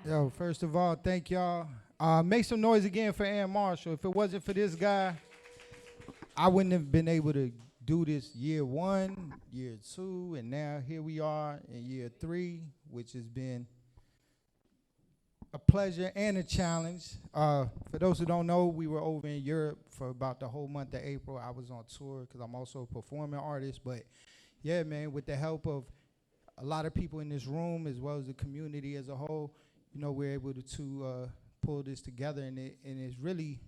Yo, first of all, thank y'all. Make some noise again for Ann Marshall. If it wasn't for this guy, I wouldn't have been able to do this year one, year two, and now here we are in year three, which has been a pleasure and a challenge. For those who don't know, we were over in Europe for about the whole month of April. I was on tour because I'm also a performing artist. But yeah, man, with the help of a lot of people in this room as well as the community as a whole, you know, we're able to pull this together. And it's really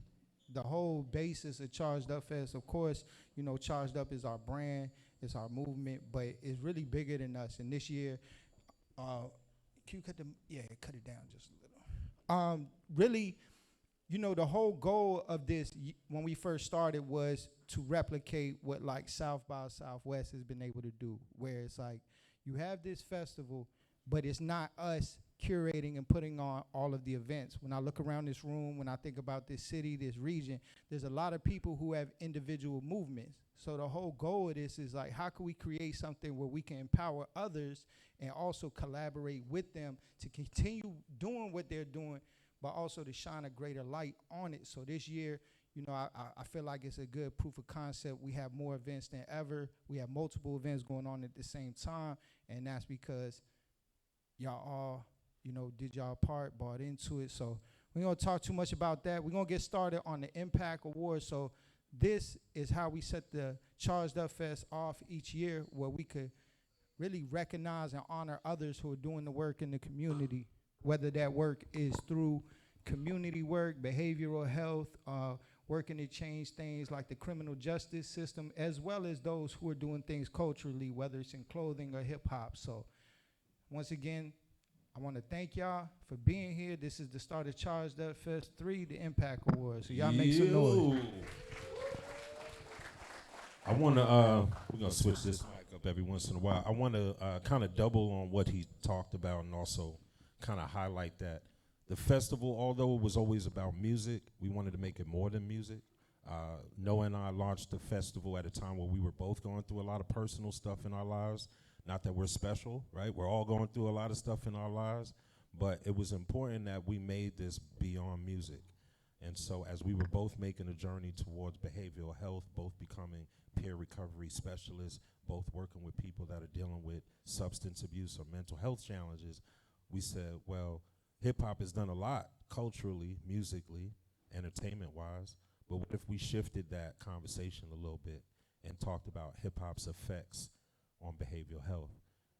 the whole basis of Charged Up Fest. Of course, you know, Charged Up is our brand, it's our movement, but it's really bigger than us. And this year, can you cut cut it down just a little. Really, you know, the whole goal of this when we first started was to replicate what like South by Southwest has been able to do, where it's like you have this festival, but it's not us curating and putting on all of the events. When I look around this room, when I think about this city, this region, there's a lot of people who have individual movements. So the whole goal of this is like, how can we create something where we can empower others and also collaborate with them to continue doing what they're doing, but also to shine a greater light on it. So this year, you know, I feel like it's a good proof of concept. We have more events than ever. We have multiple events going on at the same time, and that's because y'all all, you know, did y'all part, bought into it. So we don't talk too much about that. We're going to get started on the Impact Award. So this is how we set the Charged Up Fest off each year, where we could really recognize and honor others who are doing the work in the community, whether that work is through community work, behavioral health, working to change things like the criminal justice system, as well as those who are doing things culturally, whether it's in clothing or hip hop. So once again, I want to thank y'all for being here. This is the start of Charged Up Fest 3, the Impact Awards. So y'all make some noise. I want to, we're going to switch this mic up every once in a while. I want to kind of double on what he talked about and also kind of highlight that the festival, although it was always about music, we wanted to make it more than music. Noah and I launched the festival at a time where we were both going through a lot of personal stuff in our lives. Not that we're special, right? We're all going through a lot of stuff in our lives, but it was important that we made this beyond music. And so as we were both making a journey towards behavioral health, both becoming peer recovery specialists, both working with people that are dealing with substance abuse or mental health challenges, we said, well, hip-hop has done a lot culturally, musically, entertainment-wise, but what if we shifted that conversation a little bit and talked about hip-hop's effects on behavioral health?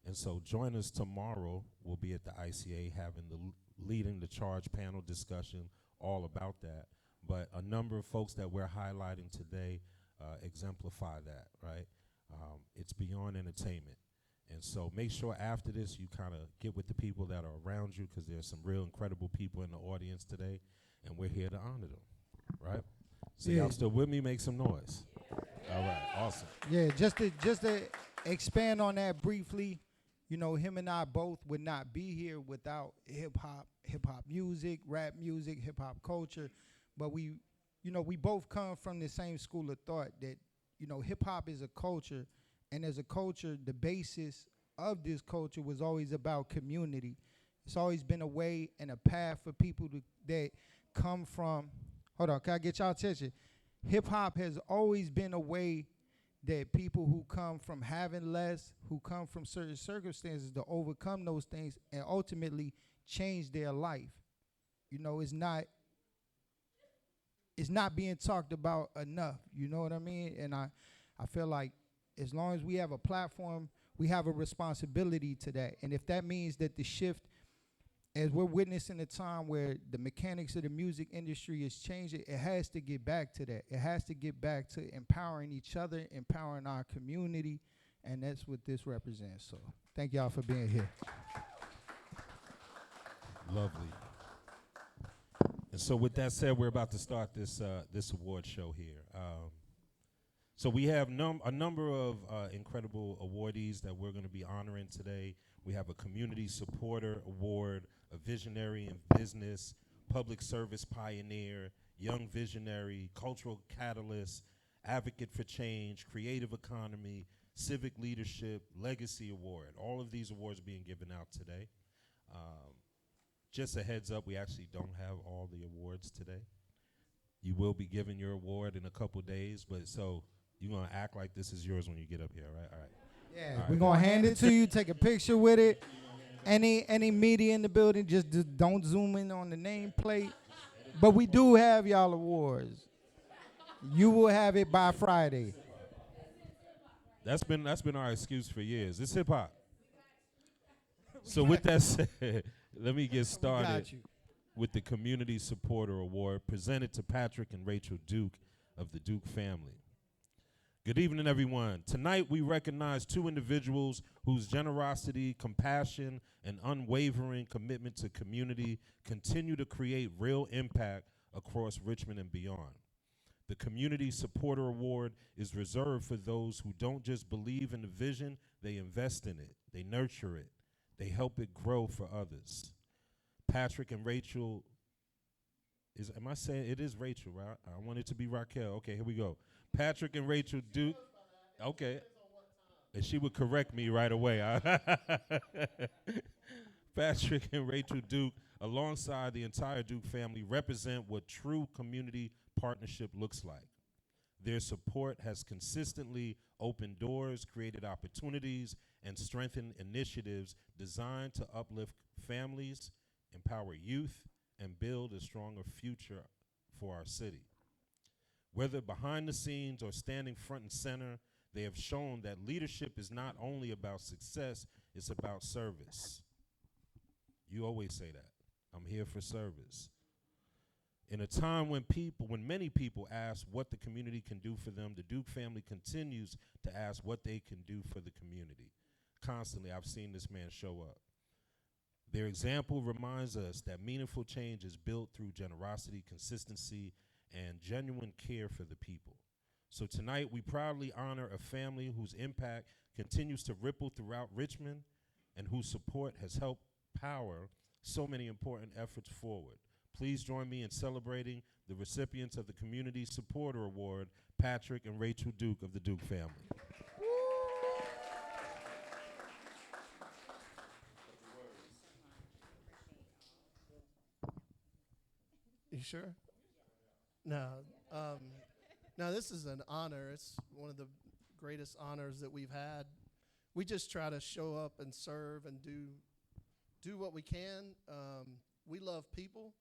And so join us tomorrow. We'll be at the ICA having leading the charge panel discussion all about that. But a number of folks that we're highlighting today exemplify that, right? It's beyond entertainment. And so make sure after this you kind of get with the people that are around you, because there's some real incredible people in the audience today, and we're here to honor them, right? So y'all still with me? Make some noise. All right, awesome. Yeah, just to expand on that briefly, you know, him and I both would not be here without hip hop music, rap music, hip hop culture. But we, you know, we both come from the same school of thought that, you know, hip hop is a culture, and as a culture, the basis of this culture was always about community. It's always been a way and a path for people that come from. Hold on, can I get y'all attention? Hip hop has always been a way that people who come from having less, who come from certain circumstances to overcome those things and ultimately change their life. You know, it's not being talked about enough. You know what I mean? And I feel like as long as we have a platform, we have a responsibility to that. And if that means that the shift, as we're witnessing a time where the mechanics of the music industry is changing, it has to get back to that. It has to get back to empowering each other, empowering our community, and that's what this represents. So thank y'all for being here. Lovely. And so with that said, we're about to start this award show here. So we have a number of incredible awardees that we're going to be honoring today. We have a Community Supporter Award, a Visionary in Business, Public Service Pioneer, Young Visionary, Cultural Catalyst, Advocate for Change, Creative Economy, Civic Leadership, Legacy Award. All of these awards being given out today. just a heads up, we actually don't have all the awards today. You will be given your award in a couple days, but so you're going to act like this is yours when you get up here, right? All right. Yeah, All right, we're going to hand it to you, take a picture with it. Any media in the building, just don't zoom in on the nameplate. But we do have y'all awards. You will have it by Friday. That's been our excuse for years. It's hip hop. So with that said, let me get started Got you. with the Community Supporter Award presented to Patrick and Rachel Duke of the Duke family. Good evening, everyone. Tonight we recognize two individuals whose generosity, compassion, and unwavering commitment to community continue to create real impact across Richmond and beyond. The Community Supporter Award is reserved for those who don't just believe in the vision, they invest in it, they nurture it, they help it grow for others. Patrick and Rachel, am I saying it is Rachel, right? I want it to be Raquel. Okay, here we go. Patrick and Rachel Duke. Okay. And she would correct me right away. Patrick and Rachel Duke, alongside the entire Duke family, represent what true community partnership looks like. Their support has consistently opened doors, created opportunities, and strengthened initiatives designed to uplift families, empower youth, and build a stronger future for our city. Whether behind the scenes or standing front and center, they have shown that leadership is not only about success, it's about service. You always say that. I'm here for service. In a time when many people ask what the community can do for them, the Duke family continues to ask what they can do for the community. Constantly, I've seen this man show up. Their example reminds us that meaningful change is built through generosity, consistency, and genuine care for the people. So tonight, we proudly honor a family whose impact continues to ripple throughout Richmond and whose support has helped power so many important efforts forward. Please join me in celebrating the recipients of the Community Supporter Award, Patrick and Rachel Duke of the Duke family. You sure? No. No, this is an honor. It's one of the greatest honors that we've had. We just try to show up and serve and do what we can. We love people.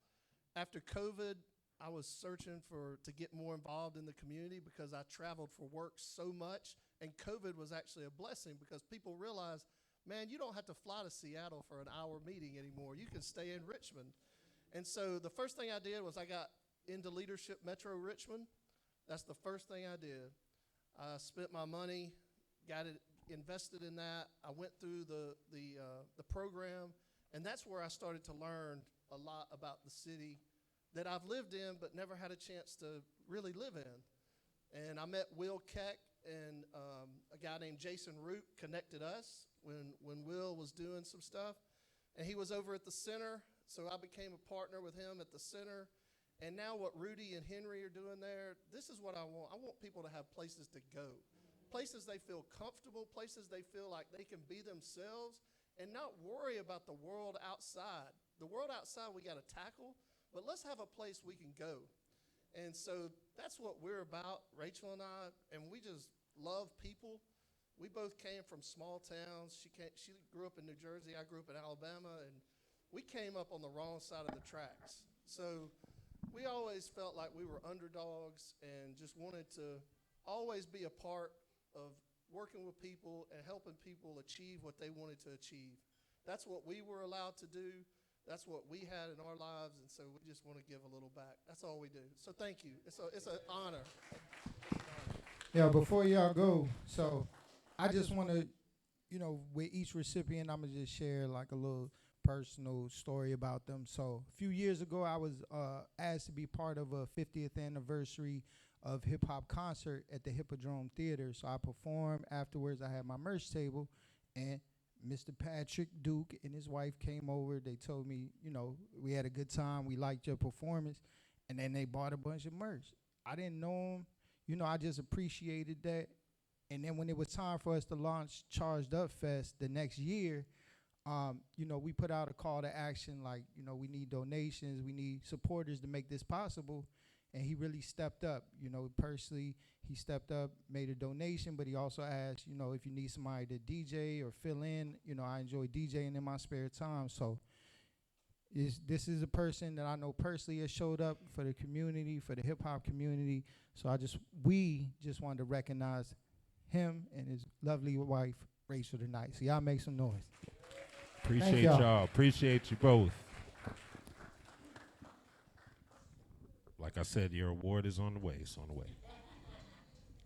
After COVID, I was searching to get more involved in the community because I traveled for work so much, and COVID was actually a blessing because people realized, man, you don't have to fly to Seattle for an hour meeting anymore. You can stay in Richmond. And so the first thing I did was I got into Leadership Metro Richmond. That's the first thing I did. I spent my money, got it invested in that. I went through the program, and that's where I started to learn a lot about the city that I've lived in but never had a chance to really live in. And I met Will Keck, and a guy named Jason Root connected us when Will was doing some stuff. And he was over at the center, so I became a partner with him at the center. And now what Rudy and Henry are doing there, this is what I want. I want people to have places to go, places they feel comfortable, places they feel like they can be themselves and not worry about the world outside. The world outside we got to tackle, but let's have a place we can go. And so that's what we're about, Rachel and I, and we just love people. We both came from small towns. She grew up in New Jersey. I grew up in Alabama, and we came up on the wrong side of the tracks. So we always felt like we were underdogs and just wanted to always be a part of working with people and helping people achieve what they wanted to achieve. That's what we were allowed to do. That's what we had in our lives, and so we just want to give a little back. That's all we do. So thank you. It's an honor. Yeah, before y'all go, so I just want to, with each recipient, I'm going to just share like a little personal story about them. So a few years ago, I was asked to be part of a 50th anniversary of hip-hop concert at the Hippodrome Theater. So I performed. Afterwards, I had my merch table, and Mr. Patrick Duke and his wife came over. They told me, we had a good time. We liked your performance. And then they bought a bunch of merch. I didn't know them. I just appreciated that. And then when it was time for us to launch Charged Up Fest the next year, We put out a call to action like, we need donations, we need supporters to make this possible. And he really stepped up, personally, he stepped up, made a donation, but he also asked, if you need somebody to DJ or fill in, I enjoy DJing in my spare time. So this is a person that I know personally has showed up for the community, for the hip hop community. So we just wanted to recognize him and his lovely wife, Rachel, tonight. So y'all make some noise. Appreciate y'all. Appreciate you both. Like I said, your award is on the way. It's on the way.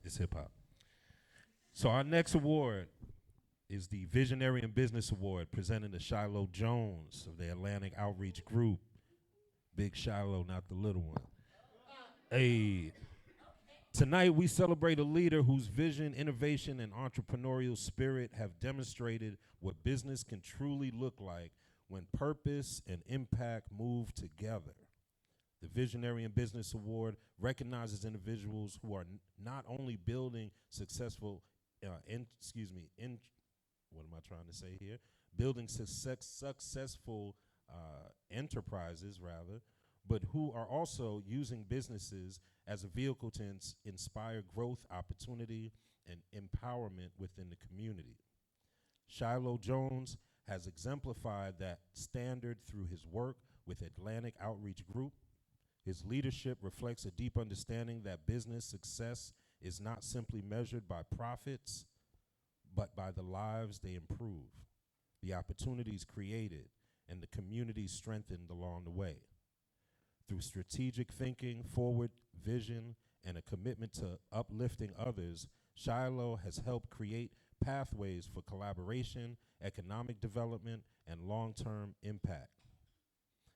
It's hip hop. So our next award is the Visionary and Business Award, presented to Shiloh Jones of the Atlantic Outreach Group. Big Shiloh, not the little one. Hey. Tonight we celebrate a leader whose vision, innovation, and entrepreneurial spirit have demonstrated what business can truly look like when purpose and impact move together. The Visionary and Business Award recognizes individuals who are not only building successful, building successful enterprises, rather, but who are also using businesses as a vehicle to inspire growth, opportunity, and empowerment within the community. Shiloh Jones has exemplified that standard through his work with Atlantic Outreach Group. His leadership reflects a deep understanding that business success is not simply measured by profits, but by the lives they improve, the opportunities created, and the communities strengthened along the way. Through strategic thinking, forward vision, and a commitment to uplifting others, Shiloh has helped create pathways for collaboration, economic development, and long-term impact.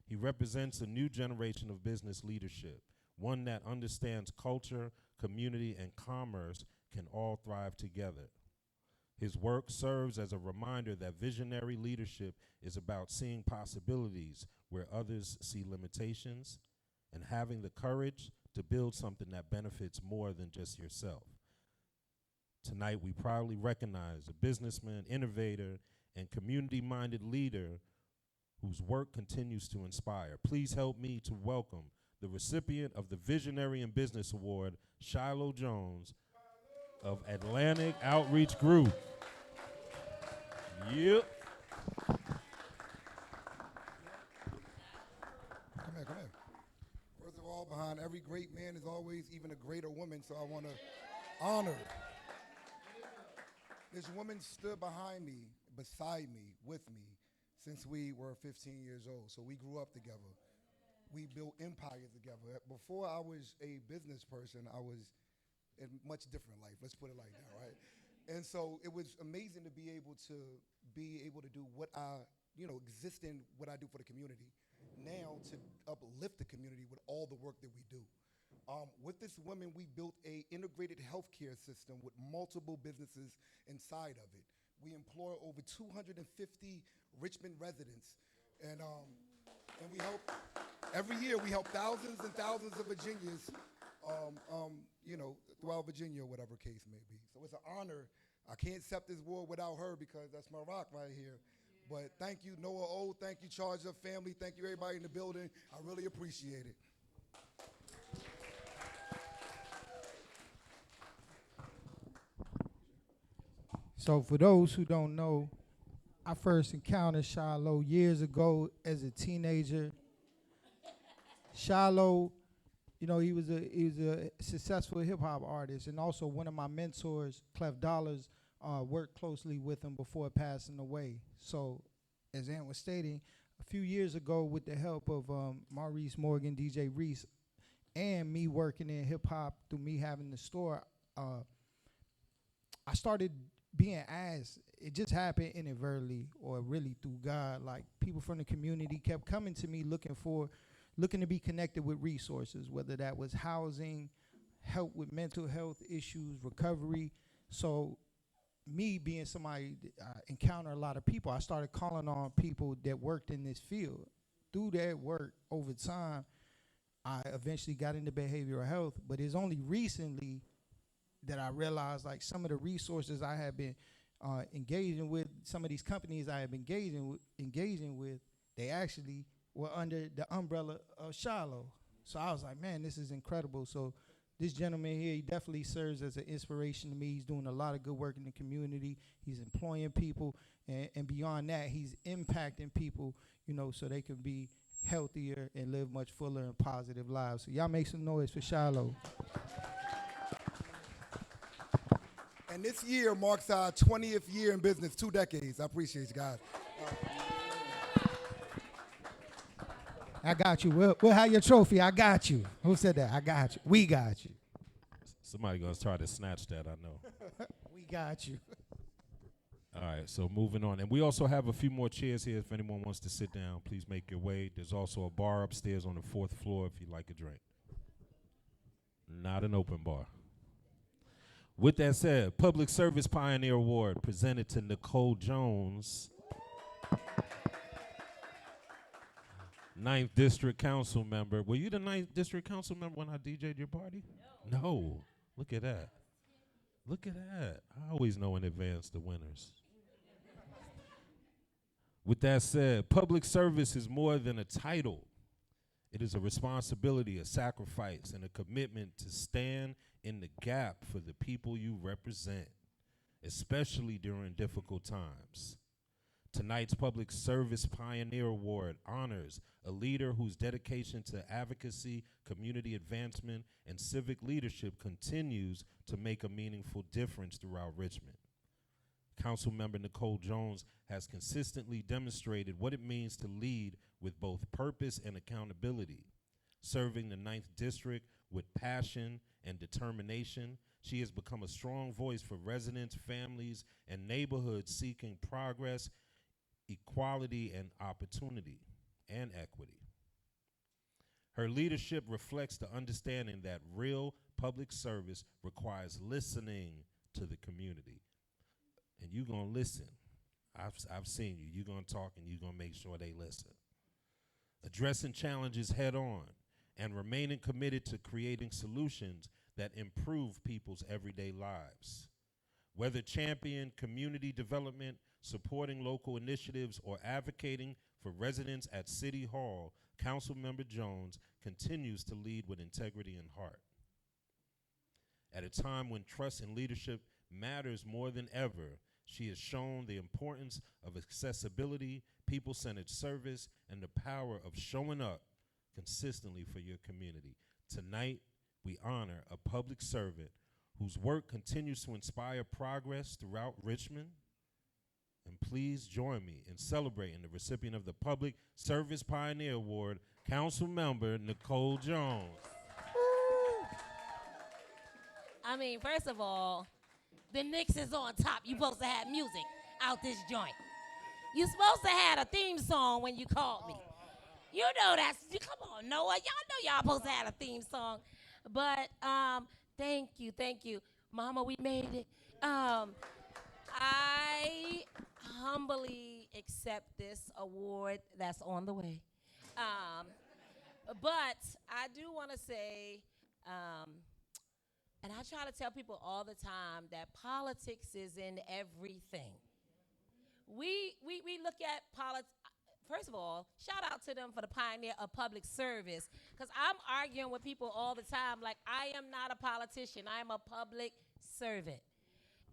He represents a new generation of business leadership, one that understands culture, community, and commerce can all thrive together. His work serves as a reminder that visionary leadership is about seeing possibilities where others see limitations and having the courage to build something that benefits more than just yourself. Tonight, we proudly recognize a businessman, innovator, and community-minded leader whose work continues to inspire. Please help me to welcome the recipient of the Visionary and Business Award, Shiloh Jones of Atlantic Outreach Group. Yep. Come here. First of all, behind every great man is always even a greater woman, so I want to honor it. This woman stood behind me, beside me, with me, since we were 15 years old. So we grew up together. We built empires together. Before I was a business person, I was in a much different life. Let's put it like that, right? And so it was amazing to be able to do what I, exist in what I do for the community. Now to uplift the community with all the work that we do. With this woman, we built a integrated healthcare system with multiple businesses inside of it. We employ over 250 Richmond residents, and we help, every year we help thousands and thousands of Virginians, throughout Virginia or whatever case may be. So it's an honor. I can't accept this award without her because that's my rock right here. But thank you, Noah O. Thank you, Charge Up family. Thank you, everybody in the building. I really appreciate it. So for those who don't know, I first encountered Shiloh years ago as a teenager. Shiloh, he was a successful hip hop artist, and also one of my mentors, Clef Dollars, worked closely with him before passing away. So, as Ant was stating, a few years ago, with the help of Maurice Morgan, DJ Reese, and me working in hip hop through me having the store, I started being asked. It just happened inadvertently, or really through God. Like, people from the community kept coming to me looking to be connected with resources, whether that was housing, help with mental health issues, recovery. So me being somebody encounter a lot of people, I started calling on people that worked in this field. Through that work over time, I eventually got into behavioral health, but it's only recently that I realized like some of the resources I had been engaging with some of these companies I have been engaging with, they actually were under the umbrella of Shiloh. So I was like, man, this is incredible. So this gentleman here, he definitely serves as an inspiration to me. He's doing a lot of good work in the community. He's employing people, and beyond that, he's impacting people, so they can be healthier and live much fuller and positive lives. So y'all make some noise for Shiloh. And this year marks our 20th year in business, 2 decades. I appreciate you guys. I got you. We'll have your trophy. I got you. Who said that? I got you. We got you. Somebody gonna try to snatch that, I know. We got you. All right, so moving on. And we also have a few more chairs here. If anyone wants to sit down, please make your way. There's also a bar upstairs on the 4th floor if you'd like a drink. Not an open bar. With that said, Public Service Pioneer Award presented to Nicole Jones, 9th District Council member. Were you the 9th District Council member when I DJ'd your party? No. Look at that. Look at that. I always know in advance the winners. With that said, public service is more than a title. It is a responsibility, a sacrifice, and a commitment to stand in the gap for the people you represent, especially during difficult times. Tonight's Public Service Pioneer Award honors a leader whose dedication to advocacy, community advancement, and civic leadership continues to make a meaningful difference throughout Richmond. Councilmember Nicole Jones has consistently demonstrated what it means to lead with both purpose and accountability. Serving the 9th District with passion and determination, she has become a strong voice for residents, families, and neighborhoods seeking progress, equality, and opportunity, and equity. Her leadership reflects the understanding that real public service requires listening to the community. And you're going to listen. I've seen you. You're going to talk, and you're going to make sure they listen. Addressing challenges head on and remaining committed to creating solutions that improve people's everyday lives. Whether champion community development, supporting local initiatives, or advocating for residents at City Hall, Councilmember Jones continues to lead with integrity and heart. At a time when trust and leadership matters more than ever, she has shown the importance of accessibility, people-centered service, and the power of showing up consistently for your community. Tonight, we honor a public servant whose work continues to inspire progress throughout Richmond. And please join me in celebrating the recipient of the Public Service Pioneer Award, Councilmember Nicole Jones. I mean, first of all, the Knicks is on top. You supposed to have music out this joint. You supposed to have a theme song when you called me. You know come on, Noah. Y'all know y'all supposed to have a theme song. But thank you. Mama, we made it. I humbly accept this award that's on the way. But I do want to say, and I try to tell people all the time that politics is in everything. We look at politics. First of all, shout out to them for the pioneer of public service, because I'm arguing with people all the time like I am not a politician. I am a public servant.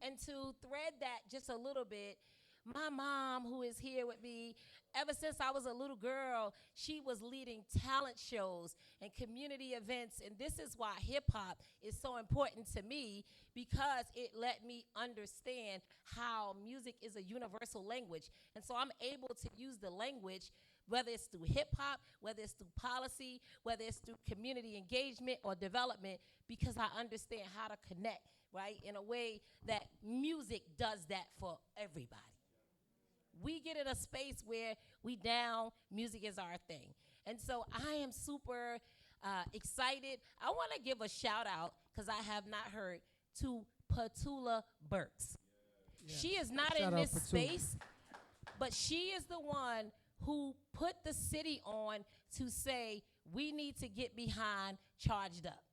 And to thread that just a little bit, my mom, who is here with me, ever since I was a little girl, she was leading talent shows and community events. And this is why hip-hop is so important to me, because it let me understand how music is a universal language. And so I'm able to use the language, whether it's through hip-hop, whether it's through policy, whether it's through community engagement or development, because I understand how to connect, right, in a way that music does that for everybody. We get in a space where we down, music is our thing. And so I am super excited. I want to give a shout out, because I have not heard, to Petula Burks. Yeah. She is not in this space, but she is the one who put the city on to say, we need to get behind Charged Up.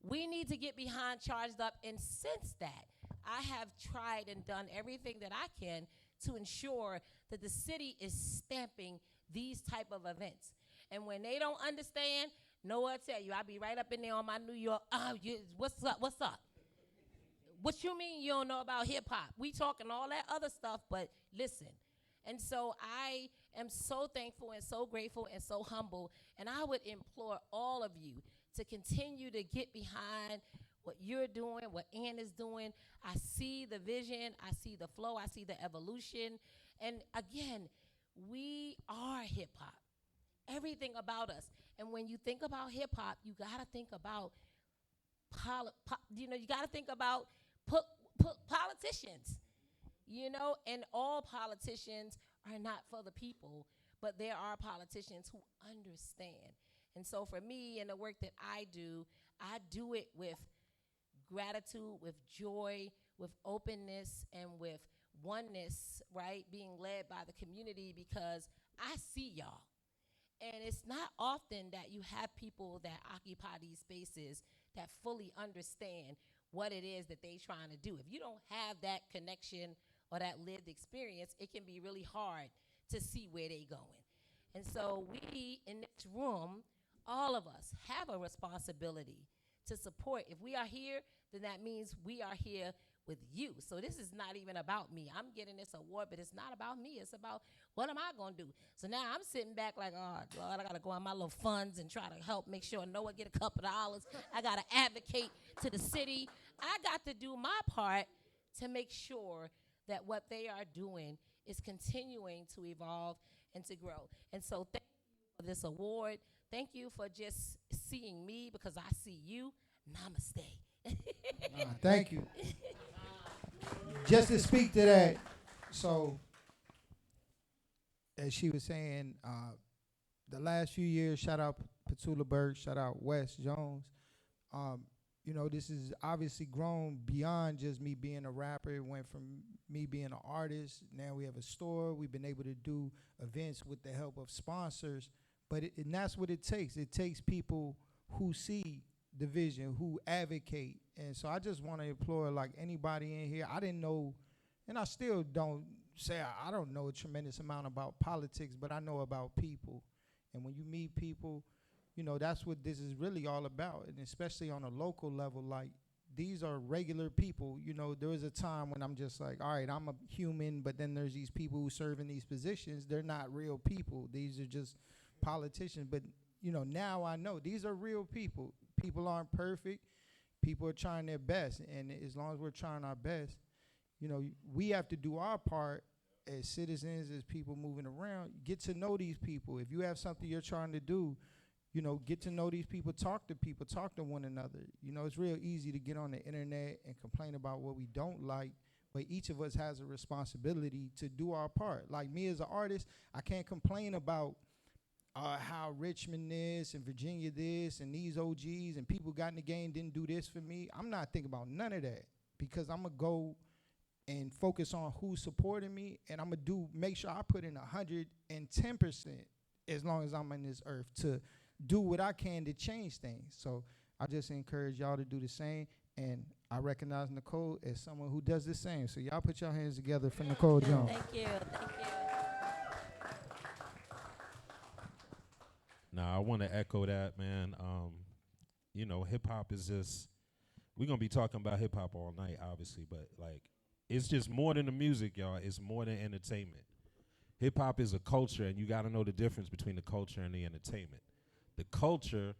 We need to get behind Charged Up. And since that, I have tried and done everything that I can to ensure that the city is stamping these type of events. And when they don't understand, know what I tell you, I'll be right up in there on my New York, what's up, what's up? What you mean you don't know about hip hop? We talking all that other stuff, but listen. And so I am so thankful and so grateful and so humble, and I would implore all of you to continue to get behind what you're doing, what Ann is doing. I see the vision, I see the flow, I see the evolution. And again, we are hip hop. Everything about us. And when you think about hip hop, you gotta think about you gotta think about politicians. And all politicians are not for the people, but there are politicians who understand. And so for me and the work that I do it with gratitude, with joy, with openness, and with oneness, right? Being led by the community, because I see y'all. And it's not often that you have people that occupy these spaces that fully understand what it is that they're trying to do. If you don't have that connection or that lived experience, it can be really hard to see where they're going. And so we in this room, all of us, have a responsibility to support. If we are here, then that means we are here with you. So this is not even about me. I'm getting this award, but it's not about me. It's about what am I going to do? So now I'm sitting back like, oh, Lord, I got to go on my little funds and try to help make sure Noah get a couple of dollars. I got to advocate to the city. I got to do my part to make sure that what they are doing is continuing to evolve and to grow. And so thank you for this award. Thank you for just seeing me, because I see you. Namaste. Thank you. Just to speak to that, so as she was saying, the last few years, shout out Petula Burke, shout out Wes Jones. This is obviously grown beyond just me being a rapper. It went from me being an artist. Now we have a store. We've been able to do events with the help of sponsors. And that's what it takes. It takes people who see the vision, who advocate. And so I just want to implore, like, anybody in here, I didn't know, and I still don't say I don't know a tremendous amount about politics, but I know about people. And when you meet people, that's what this is really all about. And especially on a local level, like, these are regular people. There was a time when I'm just like, all right, I'm a human, but then there's these people who serve in these positions. They're not real people. These are just politicians. But, now I know these are real people. People aren't perfect. People are trying their best. And as long as we're trying our best, we have to do our part as citizens, as people moving around, get to know these people. If you have something you're trying to do, get to know these people, talk to one another. It's real easy to get on the internet and complain about what we don't like, but each of us has a responsibility to do our part. Like me as an artist, I can't complain about how Richmond this and Virginia this and these OGs and people got in the game didn't do this for me. I'm not thinking about none of that, because I'm going to go and focus on who's supporting me, and I'm going to make sure I put in 110% as long as I'm on this earth to do what I can to change things. So I just encourage y'all to do the same, and I recognize Nicole as someone who does the same. So y'all put your hands together for Nicole Jones. Thank you. Now, I want to echo that, man. Hip-hop is just, we're going to be talking about hip-hop all night, obviously, but, like, it's just more than the music, y'all. It's more than entertainment. Hip-hop is a culture, and you got to know the difference between the culture and the entertainment. The culture,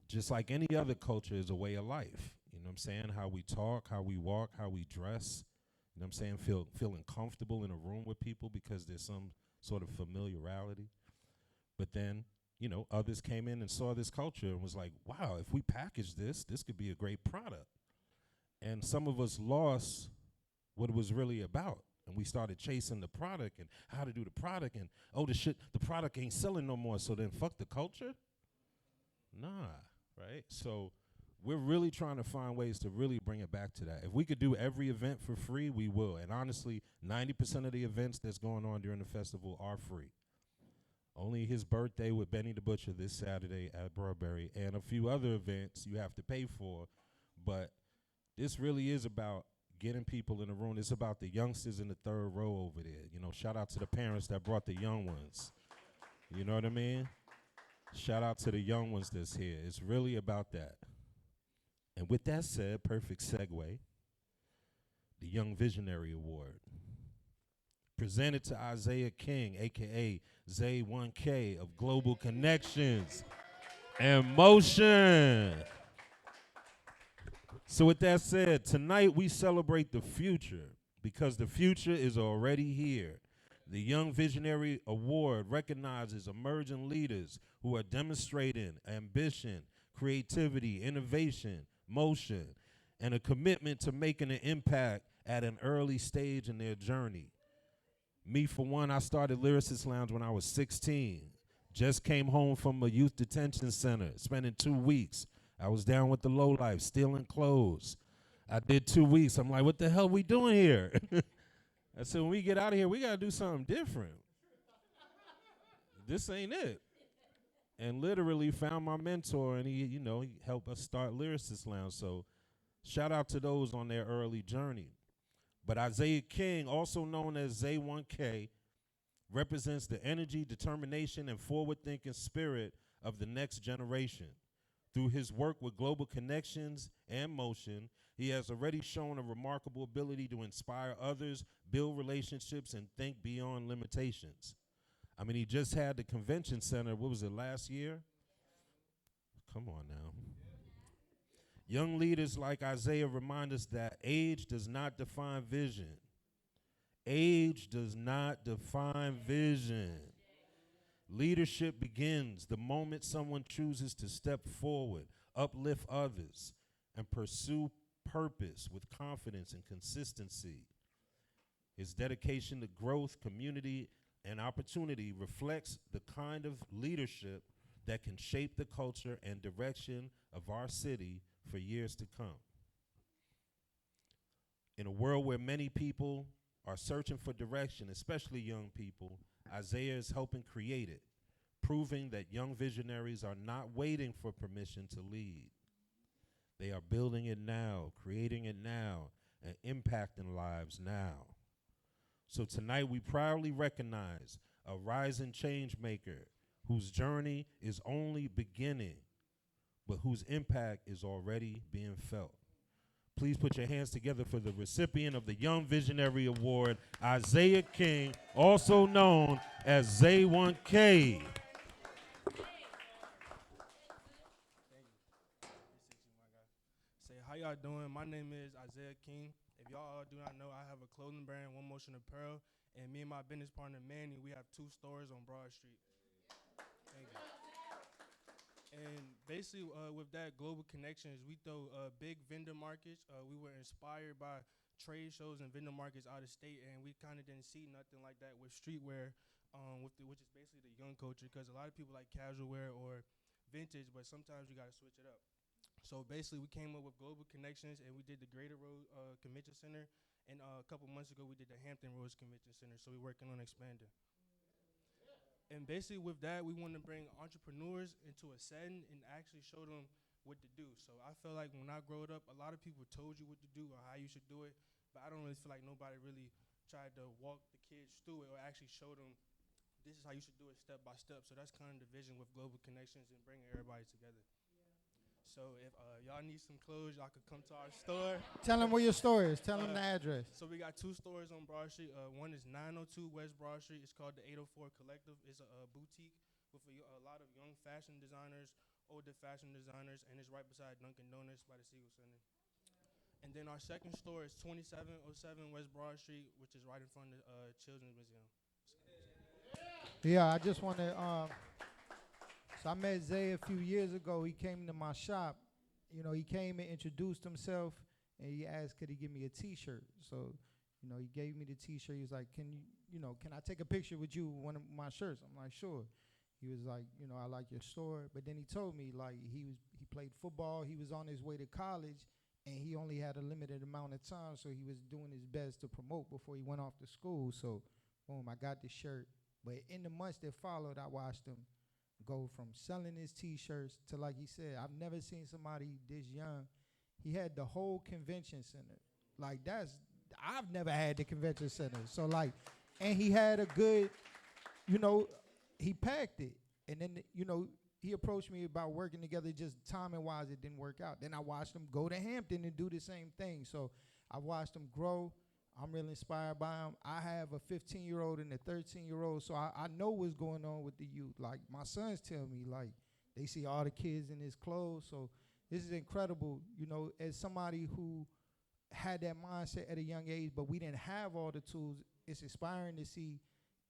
just like any other culture, is a way of life. You know what I'm saying? How we talk, how we walk, how we dress. You know what I'm saying? Feeling comfortable in a room with people because there's some sort of familiarity. But then, others came in and saw this culture and was like, wow, if we package this could be a great product. And some of us lost what it was really about. And we started chasing the product and how to do the product. And, the product ain't selling no more, so then fuck the culture? Nah, right? So we're really trying to find ways to really bring it back to that. If we could do every event for free, we will. And honestly, 90% of the events that's going on during the festival are free. Only his birthday with Benny the Butcher this Saturday at Burberry and a few other events you have to pay for. But this really is about getting people in the room. It's about the youngsters in the third row over there. You know, shout out to the parents that brought the young ones. You know what I mean? Shout out to the young ones that's here. It's really about that. And with that said, perfect segue, the Young Visionary Award. Presented to Isaiah King, a.k.a. Zay 1K of Global Connections and Motion. So with that said, tonight we celebrate the future because the future is already here. The Young Visionary Award recognizes emerging leaders who are demonstrating ambition, creativity, innovation, motion, and a commitment to making an impact at an early stage in their journey. Me, for one, I started Lyricist Lounge when I was 16. Just came home from a youth detention center, spending 2 weeks. I was down with the lowlife, stealing clothes. I did 2 weeks. I'm like, what the hell we doing here? I said, when we get out of here, we got to do something different. This ain't it. And literally found my mentor, and he helped us start Lyricist Lounge. So shout out to those on their early journey. But Isaiah King, also known as Zay 1K, represents the energy, determination, and forward-thinking spirit of the next generation. Through his work with Global Connections and Motion, he has already shown a remarkable ability to inspire others, build relationships, and think beyond limitations. I mean, he just had the convention center, what was it, last year? Come on now. Young leaders like Isaiah remind us that age does not define vision. Age does not define vision. Leadership begins the moment someone chooses to step forward, uplift others, and pursue purpose with confidence and consistency. His dedication to growth, community, and opportunity reflects the kind of leadership that can shape the culture and direction of our city for years to come. In a world where many people are searching for direction, especially young people, Isaiah is helping create it, proving that young visionaries are not waiting for permission to lead. They are building it now, creating it now, and impacting lives now. So tonight we proudly recognize a rising change maker whose journey is only beginning, but whose impact is already being felt. Please put your hands together for the recipient of the Young Visionary Award, Isaiah King, also known as Zay 1K. Say, how y'all doing? My name is Isaiah King. If y'all do not know, I have a clothing brand, One Motion Apparel, and me and my business partner, Manny, we have 2 stores on Broad Street. Thank you. And basically, with that Global Connections, we throw big vendor markets. We were inspired by trade shows and vendor markets out of state, and we kind of didn't see nothing like that with streetwear, which is basically the young culture, because a lot of people like casual wear or vintage, but sometimes you got to switch it up. So basically, we came up with Global Connections, and we did the Greater Road Convention Center, and a couple months ago, we did the Hampton Roads Convention Center, so we're working on expanding. And basically with that, we want to bring entrepreneurs into a setting and actually show them what to do. So I feel like when I growed up, a lot of people told you what to do or how you should do it, but I don't really feel like nobody really tried to walk the kids through it or actually show them this is how you should do it step by step. So that's kind of the vision with Global Connections and bringing everybody together. So if y'all need some clothes, y'all could come to our store. Tell them where your store is. Tell them the address. So we got 2 stores on Broad Street. One is 902 West Broad Street. It's called the 804 Collective. It's a boutique with a lot of young fashion designers, older fashion designers, and it's right beside Dunkin' Donuts by the Siegel Center. And then our second store is 2707 West Broad Street, which is right in front of the Children's Museum. Yeah, I just want to. So I met Zay a few years ago. He came to my shop. You know, he came and introduced himself, and he asked, could he give me a T-shirt? So, you know, he gave me the T-shirt. He was like, can I take a picture with you with one of my shirts? I'm like, sure. He was like, I like your store. But then he told me, like, he played football. He was on his way to college, and he only had a limited amount of time, so he was doing his best to promote before he went off to school. So, boom, I got the shirt. But in the months that followed, I watched him go from selling his T-shirts to, like he said, I've never seen somebody this young. He had the whole convention center, Like I've never had the convention center. So like, and he had a good, you know, he packed it. And then, you know, he approached me about working together, just timing wise, it didn't work out. Then I watched him go to Hampton and do the same thing. So I watched him grow. I'm really inspired by him. I have a 15-year-old and a 13-year-old, so I know what's going on with the youth. Like, my sons tell me, like, they see all the kids in his clothes. So this is incredible, you know, as somebody who had that mindset at a young age, but we didn't have all the tools. It's inspiring to see,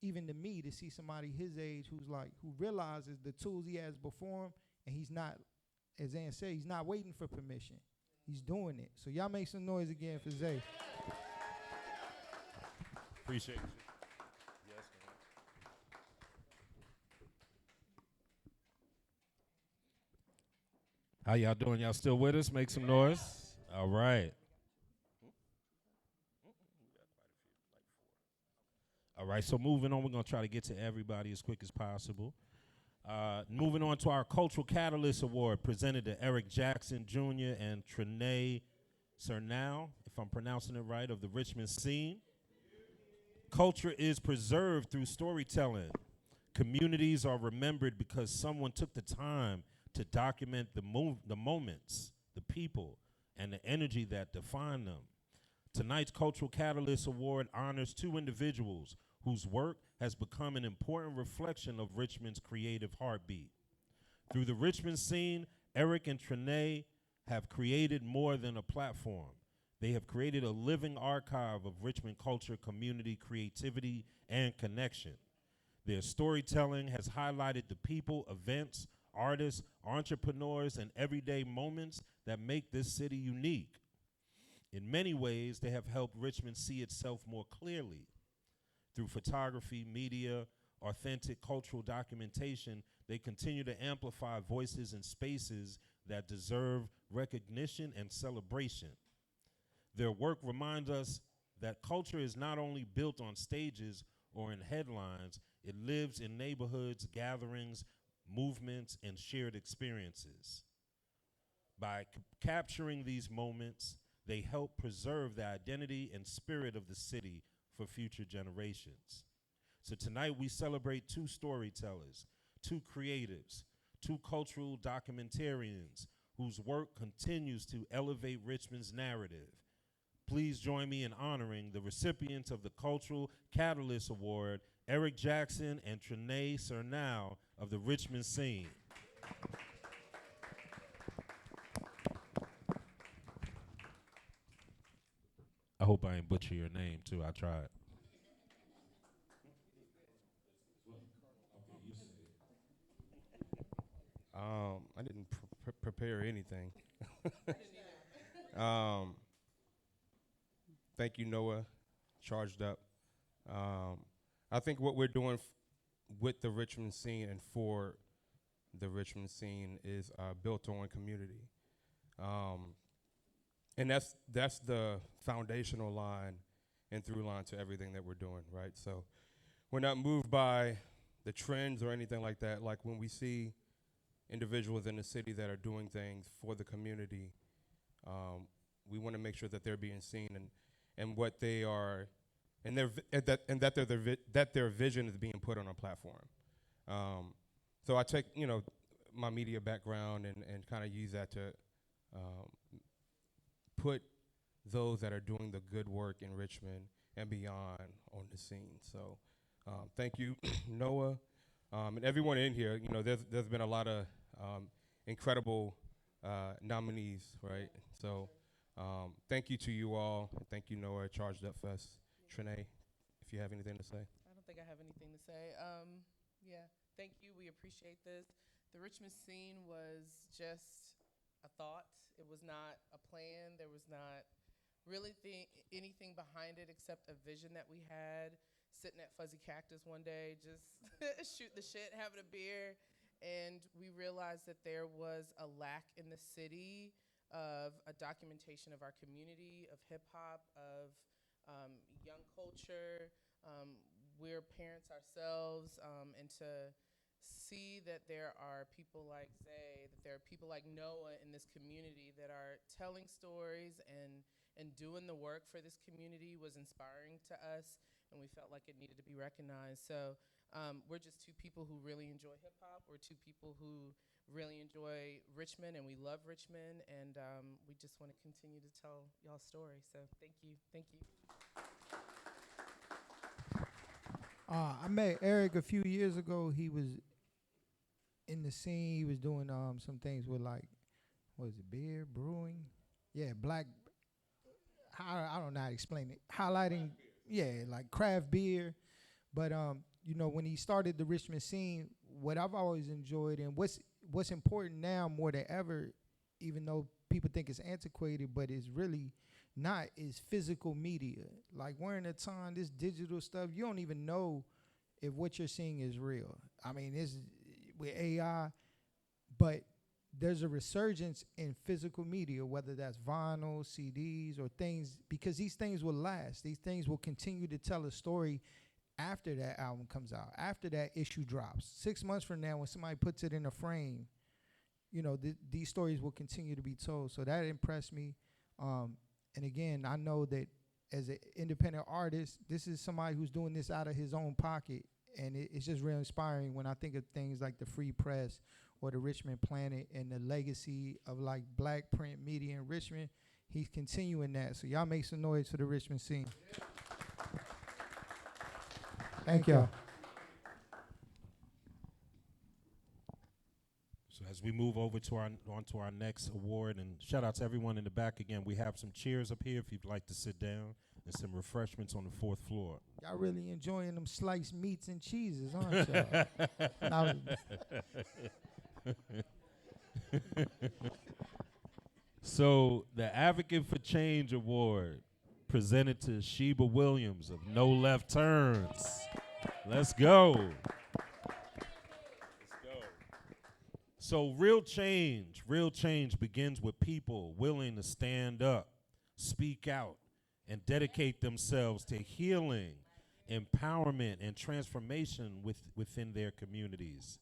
even to me, to see somebody his age who realizes the tools he has before him, and he's not, as Ann said, he's not waiting for permission. He's doing it. So y'all make some noise again for Zay. Appreciate you. Yes, man. How y'all doing? Y'all still with us? Make some noise. All right. All right, so moving on, we're going to try to get to everybody as quick as possible. Moving on to our Cultural Catalyst Award, presented to Eric Jackson Jr. and Trinae Cernal, if I'm pronouncing it right, of the Richmond scene. Culture is preserved through storytelling. Communities are remembered because someone took the time to document the moments, the people, and the energy that define them. Tonight's Cultural Catalyst Award honors two individuals whose work has become an important reflection of Richmond's creative heartbeat. Through the Richmond scene, Eric and Trinae have created more than a platform. They have created a living archive of Richmond culture, community, creativity, and connection. Their storytelling has highlighted the people, events, artists, entrepreneurs, and everyday moments that make this city unique. In many ways, they have helped Richmond see itself more clearly. Through photography, media, authentic cultural documentation, they continue to amplify voices and spaces that deserve recognition and celebration. Their work reminds us that culture is not only built on stages or in headlines, it lives in neighborhoods, gatherings, movements, and shared experiences. By capturing these moments, they help preserve the identity and spirit of the city for future generations. So tonight we celebrate two storytellers, two creatives, two cultural documentarians whose work continues to elevate Richmond's narrative. Please join me in honoring the recipients of the Cultural Catalyst Award, Eric Jackson and Trinae Cernal of the Richmond scene. I hope I ain't butcher your name too. I tried. I didn't prepare anything. um, Thank you, Noah. Charged up. I think what we're doing with the Richmond scene and for the Richmond scene is built on community. And that's the foundational line and through line to everything that we're doing, right? So we're not moved by the trends or anything like that. Like when we see individuals in the city that are doing things for the community, we want to make sure that they're being seen and what they are, and that their vision is being put on a platform. So I take my media background and kind of use that to put those that are doing the good work in Richmond and beyond on the scene. So thank you, Noah, and everyone in here. There's been a lot of incredible nominees, right? So thank you to you all. Thank you, Noah, Charged Up Fest. Trinae, if you have anything to say. I don't think I have anything to say. Yeah, thank you. We appreciate this. The Richmond scene was just a thought. It was not a plan. There was not really anything behind it except a vision that we had, sitting at Fuzzy Cactus one day, just shooting the shit, having a beer, and we realized that there was a lack in the city of a documentation of our community, of hip-hop, of young culture. We're parents ourselves, and to see that there are people like Zay, that there are people like Noah in this community that are telling stories and and doing the work for this community was inspiring to us, and we felt like it needed to be recognized. So we're just two people who really enjoy hip hop. We're two people who really enjoy Richmond, and we love Richmond, and we just want to continue to tell y'all's story. So thank you. Thank you. I met Eric a few years ago. He was in the scene. He was doing some things with, like, what is it, beer, brewing? Yeah, black. I don't know how to explain it. Highlighting, yeah, like craft beer. But you know, when he started the Richmond scene, what I've always enjoyed, and what's important now more than ever, even though people think it's antiquated, but it's really not, is physical media. Like, we're in a time, this digital stuff, you don't even know if what you're seeing is real. I mean, it's with AI, but there's a resurgence in physical media, whether that's vinyl, CDs, or things, because these things will last. These things will continue to tell a story after that album comes out, after that issue drops. 6 months from now, when somebody puts it in a frame, you know, these stories will continue to be told. So that impressed me. And again, I know that as an independent artist, this is somebody who's doing this out of his own pocket. And it's just real inspiring when I think of things like the Free Press or the Richmond Planet and the legacy of, like, black print media in Richmond. He's continuing that. So y'all make some noise for the Richmond scene. Thank y'all. So as we move over to on to our next award, and shout out to everyone in the back again. We have some chairs up here if you'd like to sit down, and some refreshments on the 4th floor. Y'all really enjoying them sliced meats and cheeses, aren't y'all? So the Advocate for Change Award, presented to Sheba Williams of No Left Turns. Let's go. So real change begins with people willing to stand up, speak out, and dedicate themselves to healing, empowerment, and transformation within their communities.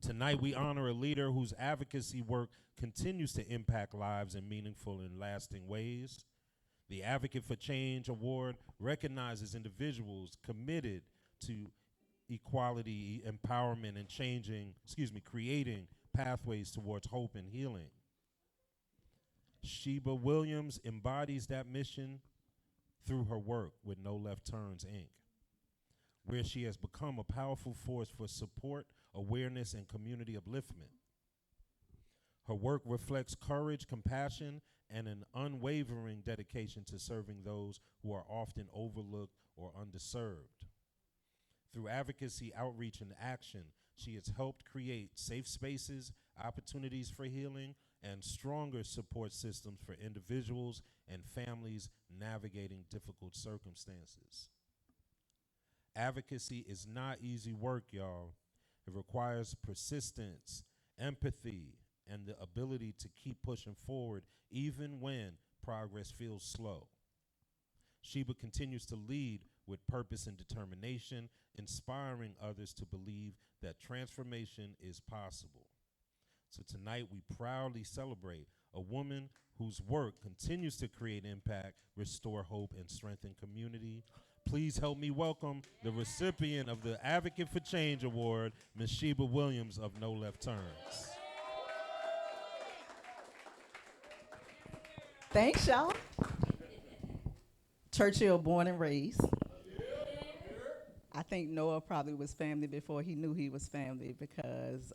Tonight, we honor a leader whose advocacy work continues to impact lives in meaningful and lasting ways. The Advocate for Change Award recognizes individuals committed to equality, empowerment, and creating pathways towards hope and healing. Sheba Williams embodies that mission through her work with No Left Turns, Inc., where she has become a powerful force for support, awareness, and community upliftment. Her work reflects courage, compassion, and an unwavering dedication to serving those who are often overlooked or underserved. Through advocacy, outreach, and action, she has helped create safe spaces, opportunities for healing, and stronger support systems for individuals and families navigating difficult circumstances. Advocacy is not easy work, y'all. It requires persistence, empathy, and the ability to keep pushing forward even when progress feels slow. Sheba continues to lead with purpose and determination, inspiring others to believe that transformation is possible. So tonight we proudly celebrate a woman whose work continues to create impact, restore hope, and strengthen community. Please help me welcome the recipient of the Advocate for Change Award, Ms. Sheba Williams of No Left Turns. Thanks, y'all. Churchill, born and raised. I think Noah probably was family before he knew he was family, because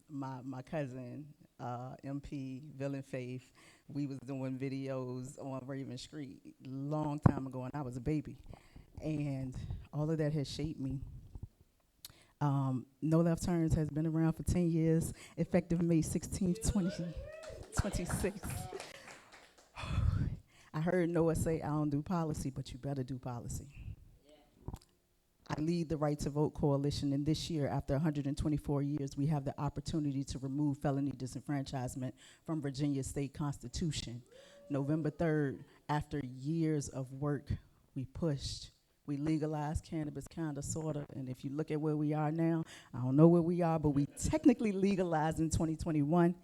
my cousin, MP, Villain Faith, we was doing videos on Raven Street long time ago, and I was a baby. And all of that has shaped me. No Left Turns has been around for 10 years, effective May 16th, 2026. I heard Noah say, I don't do policy, but you better do policy. I lead the Right to Vote Coalition, and this year, after 124 years, we have the opportunity to remove felony disenfranchisement from Virginia's state constitution. November 3rd, after years of work, we pushed. We legalized cannabis, kind of, sort of, and if you look at where we are now, I don't know where we are, but we technically legalized in 2021.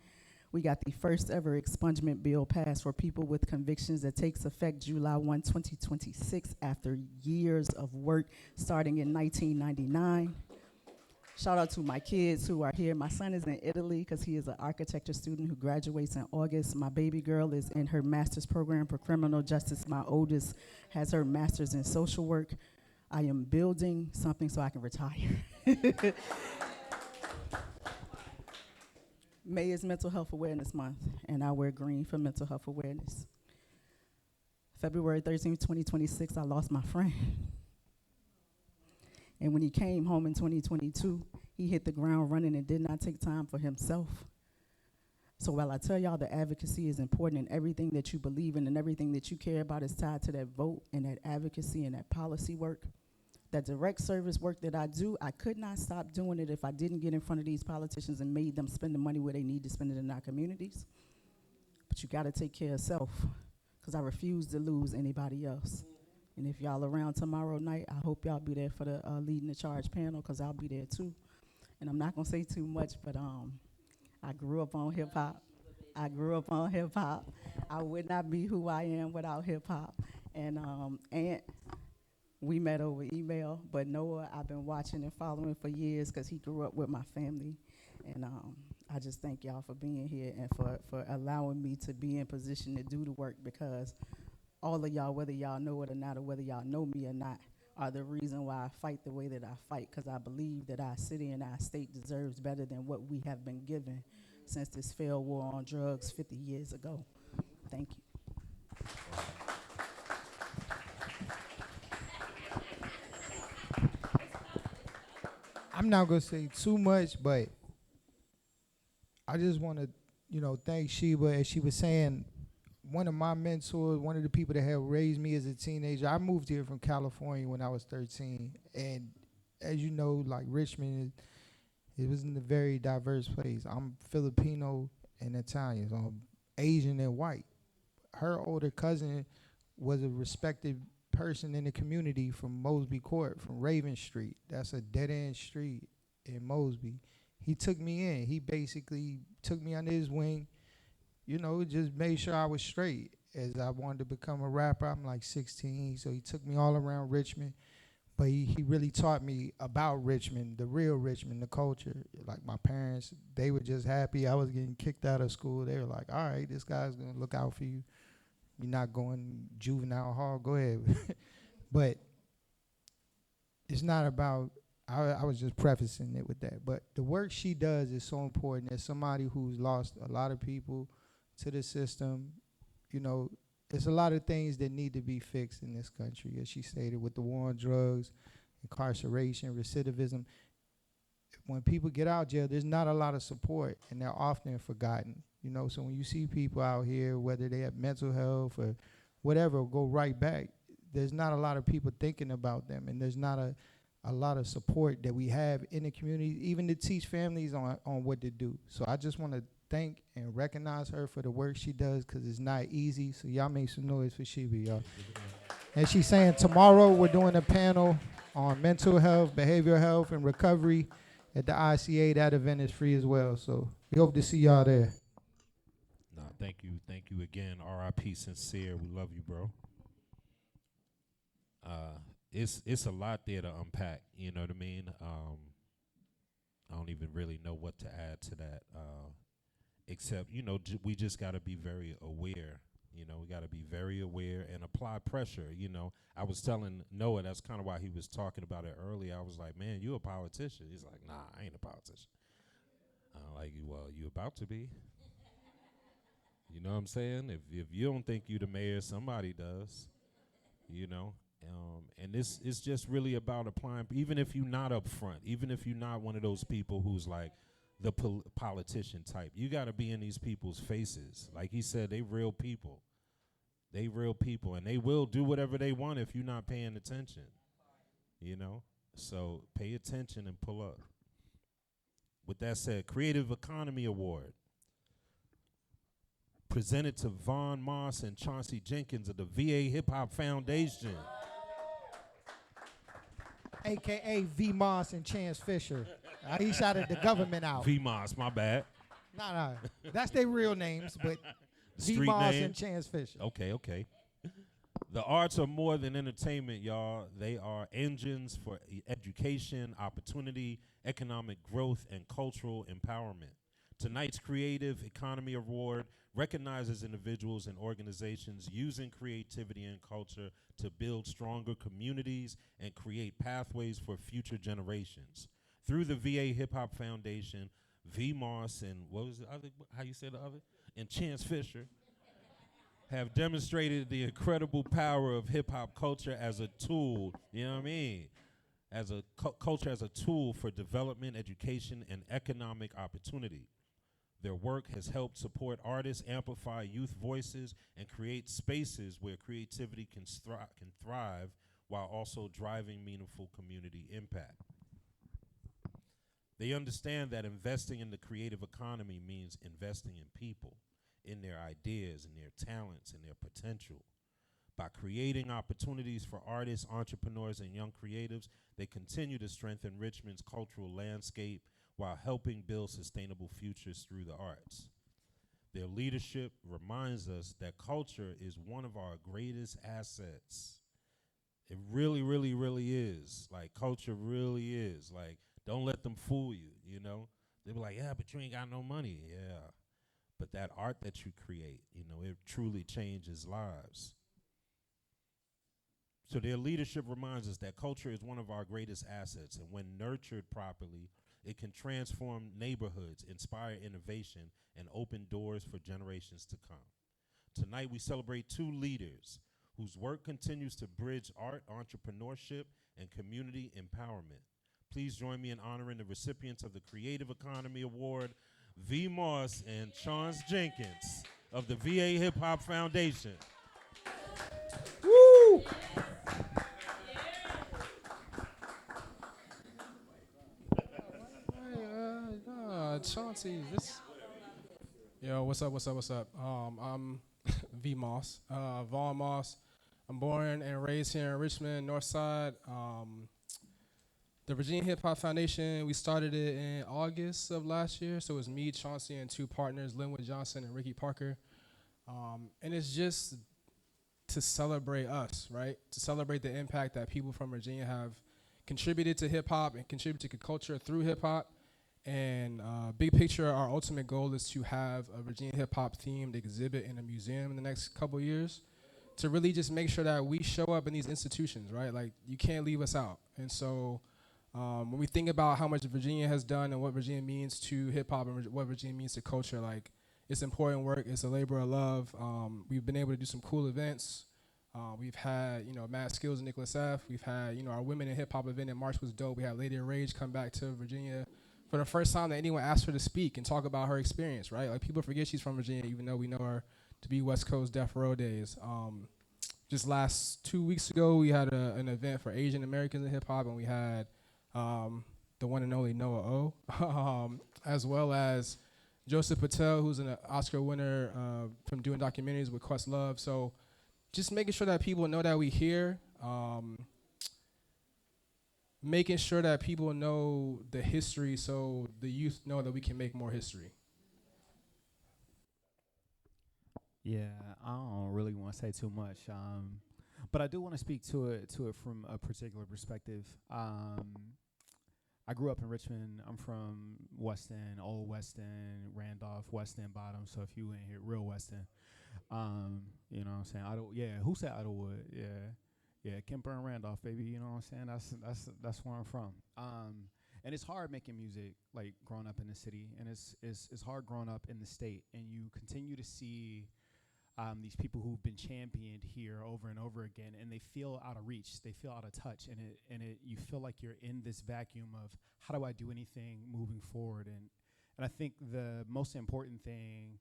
We got the first ever expungement bill passed for people with convictions that takes effect July 1, 2026, after years of work starting in 1999. Shout out to my kids who are here. My son is in Italy because he is an architecture student who graduates in August. My baby girl is in her master's program for criminal justice. My oldest has her master's in social work. I am building something so I can retire. May is Mental Health Awareness Month, and I wear green for mental health awareness. February 13th, 2026, I lost my friend. And when he came home in 2022, he hit the ground running and did not take time for himself. So while I tell y'all the advocacy is important and everything that you believe in and everything that you care about is tied to that vote and that advocacy and that policy work, that direct service work that I do, I could not stop doing it if I didn't get in front of these politicians and made them spend the money where they need to spend it in our communities. But you gotta take care of self, because I refuse to lose anybody else. And if y'all around tomorrow night, I hope y'all be there for the Leading the Charge panel, because I'll be there too. And I'm not gonna say too much, but I grew up on hip hop. I would not be who I am without hip hop. And we met over email, but Noah, I've been watching and following for years because he grew up with my family. And I just thank y'all for being here and for allowing me to be in position to do the work, because all of y'all, whether y'all know it or not, or whether y'all know me or not, are the reason why I fight the way that I fight, because I believe that our city and our state deserves better than what we have been given since this failed war on drugs 50 years ago. Thank you. I'm not gonna say too much, but I just want to, thank Sheba. As she was saying, one of my mentors, one of the people that had raised me as a teenager. I moved here from California when I was 13, and as you know, like Richmond, it was in a very diverse place. I'm Filipino and Italian, so I'm Asian and white. Her older cousin was a respected person in the community from Mosby Court, from Raven Street. That's a dead-end street in Mosby. He took me in. He basically took me under his wing, just made sure I was straight. As I wanted to become a rapper, I'm like 16, so he took me all around Richmond. But he really taught me about Richmond, the real Richmond, the culture. Like my parents, they were just happy I was getting kicked out of school. They were like, all right, this guy's going to look out for you. You're not going juvenile hall, go ahead. But it's not about, I was just prefacing it with that. But the work she does is so important. As somebody who's lost a lot of people to the system, there's a lot of things that need to be fixed in this country, as she stated, with the war on drugs, incarceration, recidivism. When people get out of jail, there's not a lot of support, and they're often forgotten. So when you see people out here, whether they have mental health or whatever, go right back, there's not a lot of people thinking about them, and there's not a lot of support that we have in the community, even to teach families on what to do. So I just want to thank and recognize her for the work she does, because it's not easy. So y'all make some noise for Sheba, y'all. And she's saying tomorrow we're doing a panel on mental health, behavioral health, and recovery at the ICA. That event is free as well. So we hope to see y'all there. No, thank you again. R.I.P. Sincere. We love you, bro. It's a lot there to unpack. You know what I mean? I don't even really know what to add to that. Except, we just got to be very aware. We got to be very aware and apply pressure. I was telling Noah, that's kind of why he was talking about it earlier. I was like, man, you a politician. He's like, nah, I ain't a politician. I'm like, well, you about to be. You know what I'm saying? If you don't think you the mayor, somebody does. And this is just really about applying, even if you're not up front, even if you're not one of those people who's like the politician type, you got to be in these people's faces. Like he said, they real people. They real people, and they will do whatever they want if you're not paying attention. So pay attention and pull up. With that said, Creative Economy Award, presented to Vaughn Moss and Chauncey Jenkins of the VA Hip Hop Foundation. AKA V. Moss and Chance Fisher. He shouted the government out. V. Moss, my bad. Nah. That's their real names, but Street V-Moss name? and Chance Fisher. Okay. The arts are more than entertainment, y'all. They are engines for education, opportunity, economic growth, and cultural empowerment. Tonight's Creative Economy Award recognizes individuals and organizations using creativity and culture to build stronger communities and create pathways for future generations. Through the VA Hip Hop Foundation, V. Moss and what was the other? How you say the other? And Chance Fisher have demonstrated the incredible power of hip hop culture as a tool. You know what I mean? As a culture as a tool for development, education, and economic opportunity. Their work has helped support artists, amplify youth voices, and create spaces where creativity can thrive while also driving meaningful community impact. They understand that investing in the creative economy means investing in people, in their ideas, in their talents, and their potential. By creating opportunities for artists, entrepreneurs, and young creatives, they continue to strengthen Richmond's cultural landscape while helping build sustainable futures through the arts. Their leadership reminds us that culture is one of our greatest assets. It really, really, really is. Like, culture really is. Like, don't let them fool you, you know? They be like, yeah, but you ain't got no money. Yeah. But that art that you create, you know, it truly changes lives. So their leadership reminds us that culture is one of our greatest assets, and when nurtured properly, it can transform neighborhoods, inspire innovation, and open doors for generations to come. Tonight we celebrate two leaders whose work continues to bridge art, entrepreneurship, and community empowerment. Please join me in honoring the recipients of the Creative Economy Award, V. Moss and Chance Jenkins of the VA Hip Hop Foundation. Woo! Chauncey, this. Yo, what's up? I'm V. Moss, Vaughn Moss. I'm born and raised here in Richmond, North Side. The Virginia Hip Hop Foundation, we started it in August of last year. So it was me, Chauncey, and two partners, Linwood Johnson and Ricky Parker. And it's just to celebrate us, right? To celebrate the impact that people from Virginia have contributed to hip hop and contributed to culture through hip hop. And big picture, our ultimate goal is to have a Virginia hip hop themed exhibit in a museum in the next couple of years to really just make sure that we show up in these institutions, right? Like, you can't leave us out. And so when we think about how much Virginia has done and what Virginia means to hip hop and what Virginia means to culture, like, it's important work. It's a labor of love. We've been able to do some cool events. We've had, Mad Skillz and Nicholas F. We've had, our Women in Hip Hop event in March was dope. We had Lady of Rage come back to Virginia for the first time that anyone asked her to speak and talk about her experience, right? Like, people forget she's from Virginia, even though we know her to be West Coast Death Row days. Just last 2 weeks ago, we had an event for Asian Americans in hip hop, and we had the one and only Noah O, as well as Joseph Patel, who's an Oscar winner from doing documentaries with Questlove. So just making sure that people know that we here, making sure that people know the history so the youth know that we can make more history. Yeah, I don't really want to say too much, but I do want to speak to it from a particular perspective. I grew up in Richmond. I'm from Weston, Old Weston, Randolph, Weston, Bottom. So if you ain't here, real Weston, you know what I'm saying? Who said Idlewood? Yeah, Kemper and Randolph, baby. You know what I'm saying? That's where I'm from. And it's hard making music, like, growing up in the city, and it's hard growing up in the state, and you continue to see these people who've been championed here over and over again, and they feel out of reach, they feel out of touch, and you feel like you're in this vacuum of how do I do anything moving forward, and I think the most important thing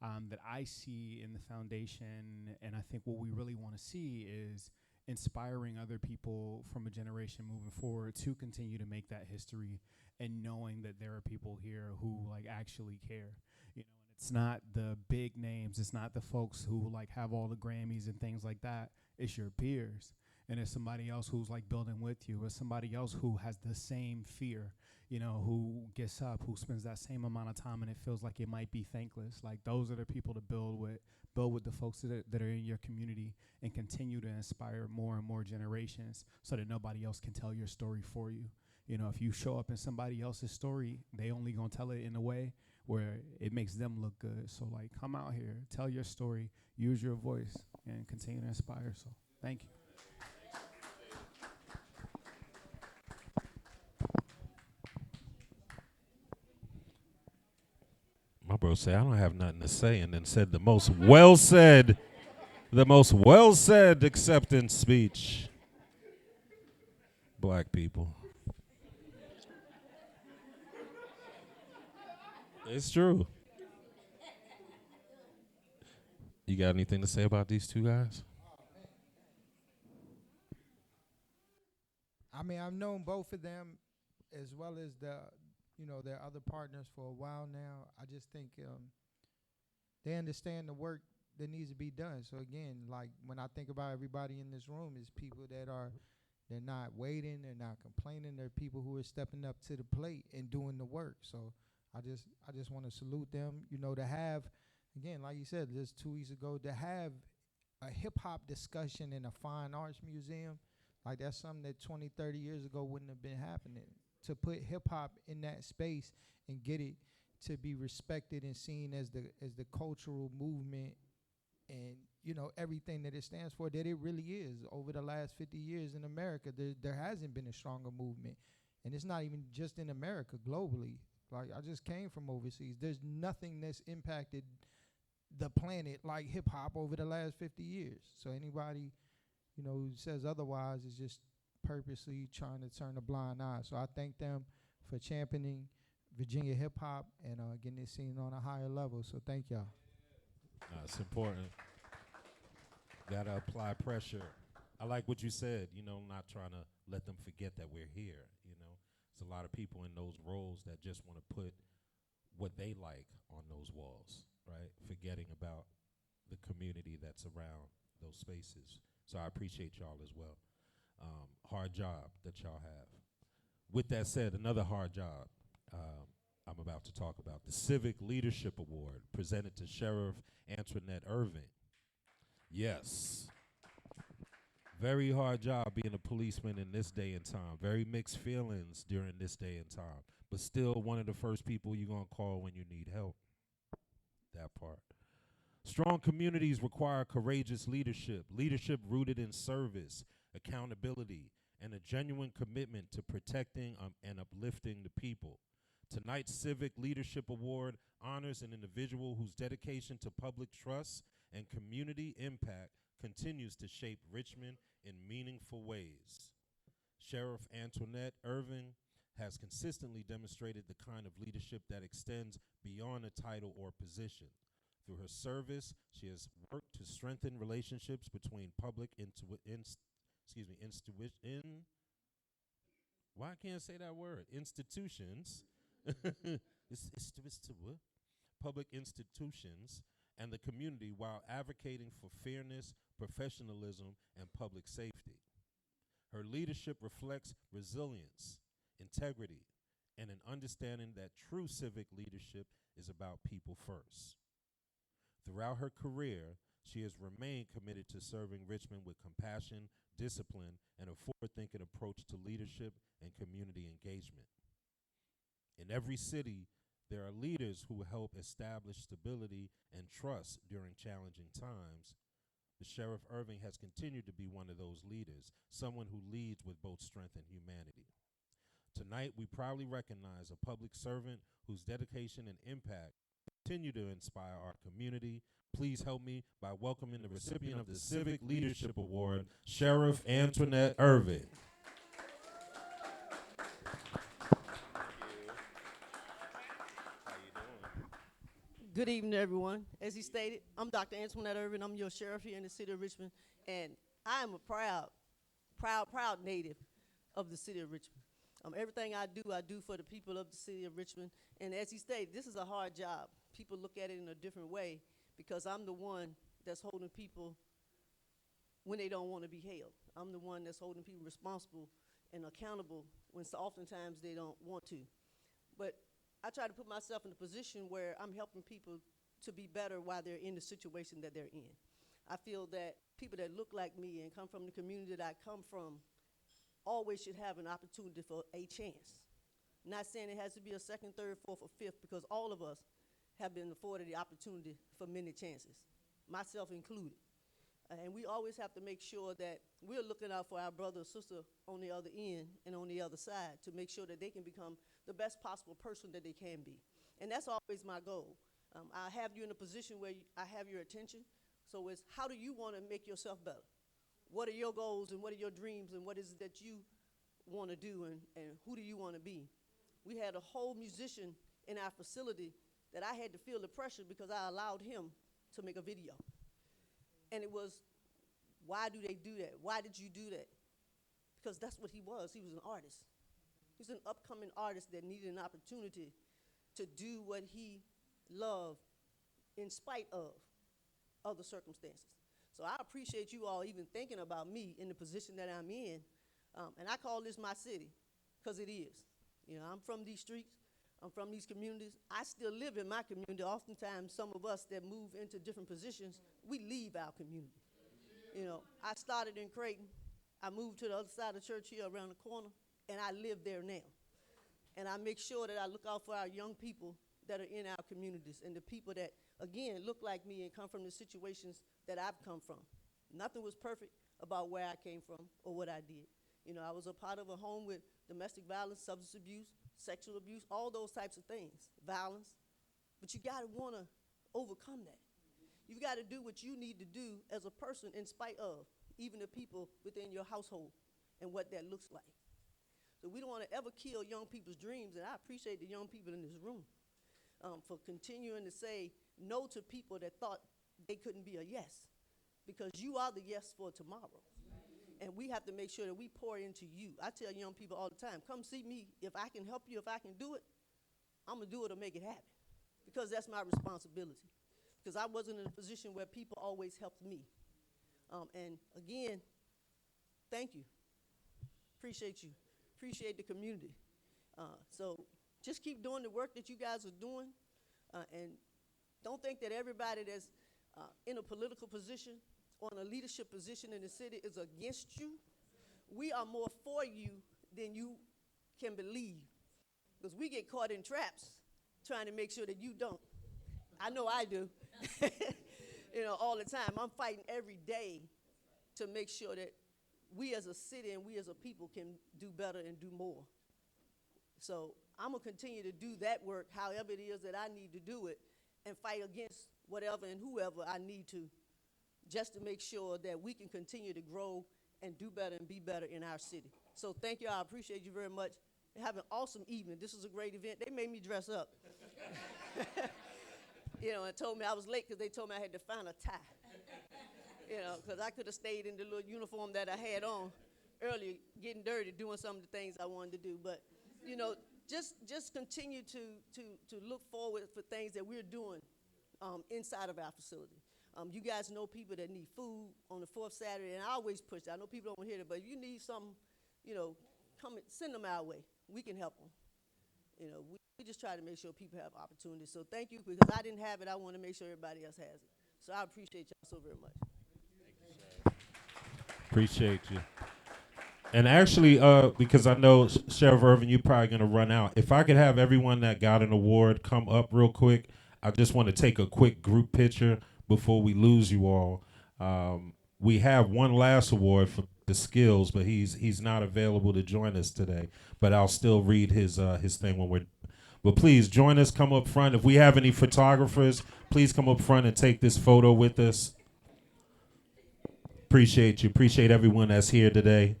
that I see in the foundation, and I think what we really want to see is inspiring other people from a generation moving forward to continue to make that history, and knowing that there are people here who, like, actually care, and it's not the big names, it's not the folks who, like, have all the Grammys and things like that. It's your peers, and it's somebody else who's like building with you, or somebody else who has the same fear, you know, who gets up, who spends that same amount of time, and it feels like it might be thankless. Like, those are the people to build with the folks that are in your community, and continue to inspire more and more generations, so that nobody else can tell your story for you. You know, if you show up in somebody else's story, they only gonna tell it in a way where it makes them look good. So, like, come out here, tell your story, use your voice, and continue to inspire. So, thank you. My bro said, I don't have nothing to say, and then said the most well said acceptance speech. Black people. It's true. You got anything to say about these two guys? I mean, I've known both of them as well as their other partners for a while now. I just think they understand the work that needs to be done. So again, like, when I think about everybody in this room, is people they're not waiting, they're not complaining. They're people who are stepping up to the plate and doing the work. So I just want to salute them. You know, to have, again, like you said, just 2 weeks ago, to have a hip hop discussion in a fine arts museum, like, that's something that 20, 30 years ago wouldn't have been happening. To put hip hop in that space and get it to be respected and seen as the cultural movement, and, you know, everything that it stands for, that it really is. Over the last 50 years in America, there hasn't been a stronger movement. And it's not even just in America, globally. Like, I just came from overseas. There's nothing that's impacted the planet like hip hop over the last 50 years. So anybody, you know, who says otherwise is just purposely trying to turn a blind eye. So I thank them for championing Virginia hip hop and getting it seen on a higher level. So thank y'all. It's important. Gotta apply pressure. I like what you said, you know, not trying to let them forget that we're here, you know. There's a lot of people in those roles that just want to put what they like on those walls, right? Forgetting about the community that's around those spaces. So I appreciate y'all as well. Hard job that y'all have. With that said, another hard job I'm about to talk about, the Civic Leadership Award presented to Sheriff Antionette Irving. Yes. Very hard job being a policeman in this day and time. Very mixed feelings during this day and time. But still one of the first people you're going to call when you need help. That part. Strong communities require courageous leadership. Leadership rooted in service, accountability, and a genuine commitment to protecting and uplifting the people. Tonight's Civic Leadership Award honors an individual whose dedication to public trust and community impact continues to shape Richmond in meaningful ways. Sheriff Antionette Irving has consistently demonstrated the kind of leadership that extends beyond a title or position. Through her service, she has worked to strengthen relationships between public institutions, public institutions, and the community while advocating for fairness, professionalism, and public safety. Her leadership reflects resilience, integrity, and an understanding that true civic leadership is about people first. Throughout her career, she has remained committed to serving Richmond with compassion, discipline, and a forward-thinking approach to leadership and community engagement. In every city, there are leaders who help establish stability and trust during challenging times. The Sheriff Irving has continued to be one of those leaders, someone who leads with both strength and humanity. Tonight, we proudly recognize a public servant whose dedication and impact continue to inspire our community. Please help me by welcoming the recipient of the Civic Leadership Award, Sheriff Antionette Irving. Good evening, everyone. As he stated, I'm Dr. Antionette Irving. I'm your sheriff here in the city of Richmond, and I am a proud native of the city of Richmond. Everything I do for the people of the city of Richmond. And as he stated, this is a hard job. People look at it in a different way because I'm the one that's holding people when they don't want to be held. I'm the one that's holding people responsible and accountable when oftentimes they don't want to. But I try to put myself in a position where I'm helping people to be better while they're in the situation that they're in. I feel that people that look like me and come from the community that I come from always should have an opportunity for a chance. Not saying it has to be a second, third, fourth, or fifth, because all of us have been afforded the opportunity for many chances, myself included. And we always have to make sure that we're looking out for our brother or sister on the other end and on the other side to make sure that they can become the best possible person that they can be. And that's always my goal. I have you in a position where I have your attention. So it's how do you want to make yourself better? What are your goals and what are your dreams and what is it that you want to do and who do you want to be? We had a whole musician in our facility that I had to feel the pressure because I allowed him to make a video. And it was, why do they do that? Why did you do that? Because that's what he was. He was an artist. He's an upcoming artist that needed an opportunity to do what he loved in spite of other circumstances. So I appreciate you all even thinking about me in the position that I'm in. And I call this my city, because it is. You know, I'm from these streets. I'm from these communities. I still live in my community. Oftentimes, some of us that move into different positions, we leave our community. You know, I started in Creighton. I moved to the other side of the church here around the corner, and I live there now. And I make sure that I look out for our young people that are in our communities and the people that, again, look like me and come from the situations that I've come from. Nothing was perfect about where I came from or what I did. You know, I was a part of a home with domestic violence, substance abuse, sexual abuse, all those types of things, violence. But you gotta wanna overcome that. You've gotta do what you need to do as a person in spite of even the people within your household and what that looks like. So we don't wanna ever kill young people's dreams, and I appreciate the young people in this room for continuing to say no to people that thought they couldn't be a yes, because you are the yes for tomorrow. And we have to make sure that we pour into you. I tell young people all the time, come see me. If I can help you, if I can do it, I'm going to do it or make it happen, because that's my responsibility. Because I wasn't in a position where people always helped me. And again, thank you. Appreciate you. Appreciate the community. So just keep doing the work that you guys are doing. And don't think that everybody that's in a political position or in a leadership position in the city is against you. We are more for you than you can believe, because we get caught in traps trying to make sure that you don't. I know I do. You know, all the time. I'm fighting every day to make sure that we as a city and we as a people can do better and do more. So I'm going to continue to do that work however it is that I need to do it, and fight against whatever and whoever I need to, just to make sure that we can continue to grow and do better and be better in our city. So thank you. I appreciate you very much. Have an awesome evening. This is a great event. They made me dress up. You know, and told me I was late because they told me I had to find a tie. You know, because I could have stayed in the little uniform that I had on earlier, getting dirty, doing some of the things I wanted to do. But, you know, just continue to look forward for things that we're doing inside of our facility. You guys know people that need food on the fourth Saturday, and I always push that. I know people don't hear it, but if you need something, you know, come and send them our way. We can help them. You know, we just try to make sure people have opportunities. So thank you, because I didn't have it. I want to make sure everybody else has it. So I appreciate y'all so very much. Appreciate you. And actually, because I know Sheriff Irving, you're probably going to run out. If I could have everyone that got an award come up real quick, I just want to take a quick group picture before we lose you all. We have one last award for the Skillz, but he's not available to join us today. But I'll still read his thing when we're. But please join us. Come up front. If we have any photographers, please come up front and take this photo with us. Appreciate you. Appreciate everyone that's here today.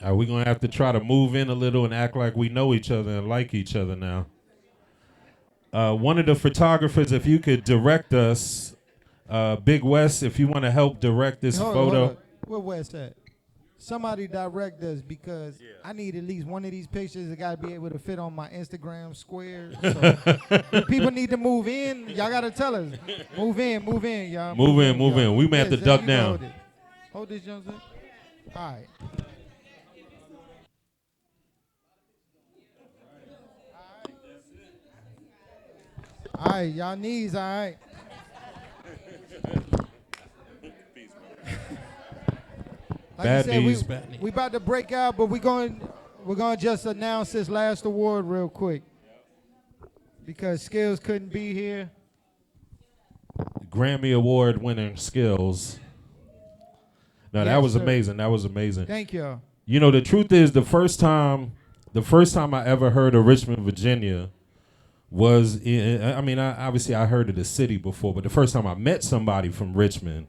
We're going to have to try to move in a little and act like we know each other and like each other now. One of the photographers, if you could direct us, Big West, if you want to help direct this photo. Hold. Where West at? somebody direct us because I need at least one of these pictures that got to be able to fit on my Instagram square. So if people need to move in, y'all got to tell us. Move in, y'all. Move in. y'all. We may have to Zay, duck you down. Hold this, young Zay. All right. All right, y'all knees, all right. Like Bad you said, knees, bad knees. we about to break out, but we're going to just announce this last award real quick because Skillz couldn't be here. Grammy Award winning Skillz. No, that Yes, was sir. amazing. That was amazing. Thank y'all. You know, the truth is, the first time I ever heard of Richmond, Virginia, was obviously I heard of the city before, but the first time I met somebody from Richmond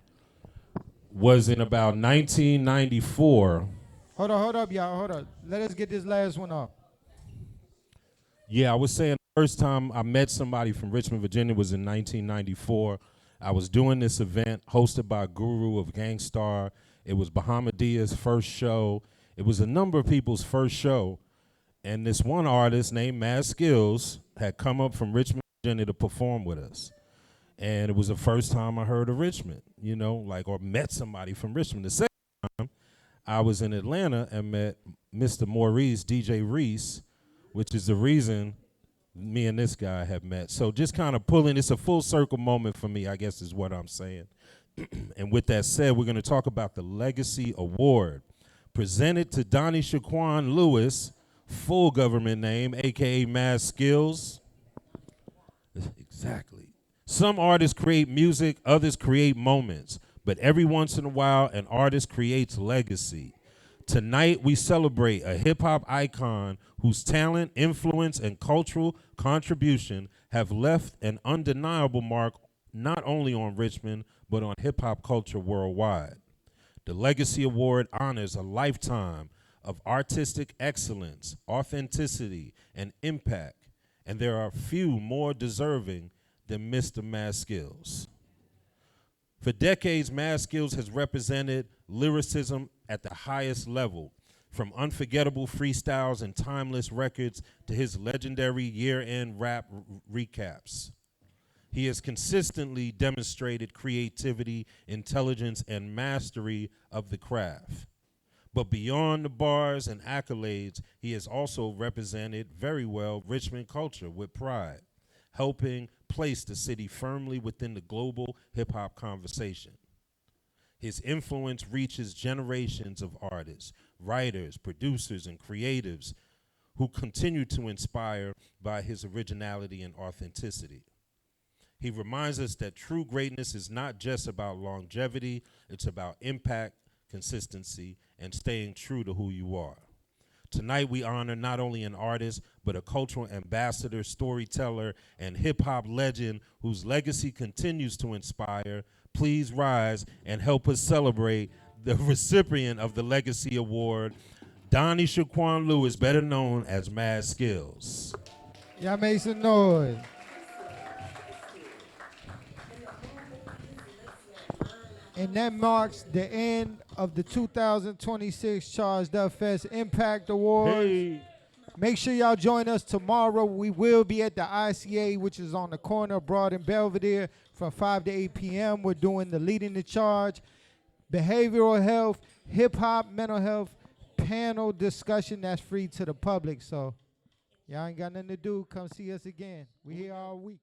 was in about 1994. Hold up, y'all. Hold up. Let us get this last one off. Yeah, I was saying the first time I met somebody from Richmond, Virginia was in 1994. I was doing this event hosted by Guru of Gangstar. It was Bahamadea's first show. It was a number of people's first show. And this one artist named Mad Skillz had come up from Richmond, Virginia to perform with us. And it was the first time I heard of Richmond, or met somebody from Richmond. The second time, I was in Atlanta and met Mr. Maurice, DJ Reese, which is the reason me and this guy have met. So just kind of it's a full circle moment for me, I guess is what I'm saying. And with that said, we're going to talk about the Legacy Award, presented to Donnie Shaquan Lewis, full government name, a.k.a. Mad Skillz. Exactly. Some artists create music, others create moments, but every once in a while, an artist creates legacy. Tonight, we celebrate a hip-hop icon whose talent, influence, and cultural contribution have left an undeniable mark not only on Richmond, but on hip-hop culture worldwide. The Legacy Award honors a lifetime of artistic excellence, authenticity, and impact, and there are few more deserving than Mr. Mad Skillz. For decades, Mad Skillz has represented lyricism at the highest level, from unforgettable freestyles and timeless records to his legendary year-end rap recaps. He has consistently demonstrated creativity, intelligence, and mastery of the craft. But beyond the bars and accolades, he has also represented very well Richmond culture with pride, helping place the city firmly within the global hip-hop conversation. His influence reaches generations of artists, writers, producers, and creatives who continue to inspire by his originality and authenticity. He reminds us that true greatness is not just about longevity, it's about impact, consistency, and staying true to who you are. Tonight, we honor not only an artist, but a cultural ambassador, storyteller, and hip-hop legend whose legacy continues to inspire. Please rise and help us celebrate the recipient of the Legacy Award, Donnie Shaquan Lewis, better known as Mad Skillz. Y'all make some noise. And that marks the end of the 2026 Charged Up Fest Impact Awards. Hey. Make sure y'all join us tomorrow. We will be at the ICA, which is on the corner of Broad and Belvedere, from 5 to 8 p.m. We're doing the Leading the Charge, behavioral health, hip-hop, mental health, panel discussion that's free to the public. So y'all ain't got nothing to do. Come see us again. We here all week.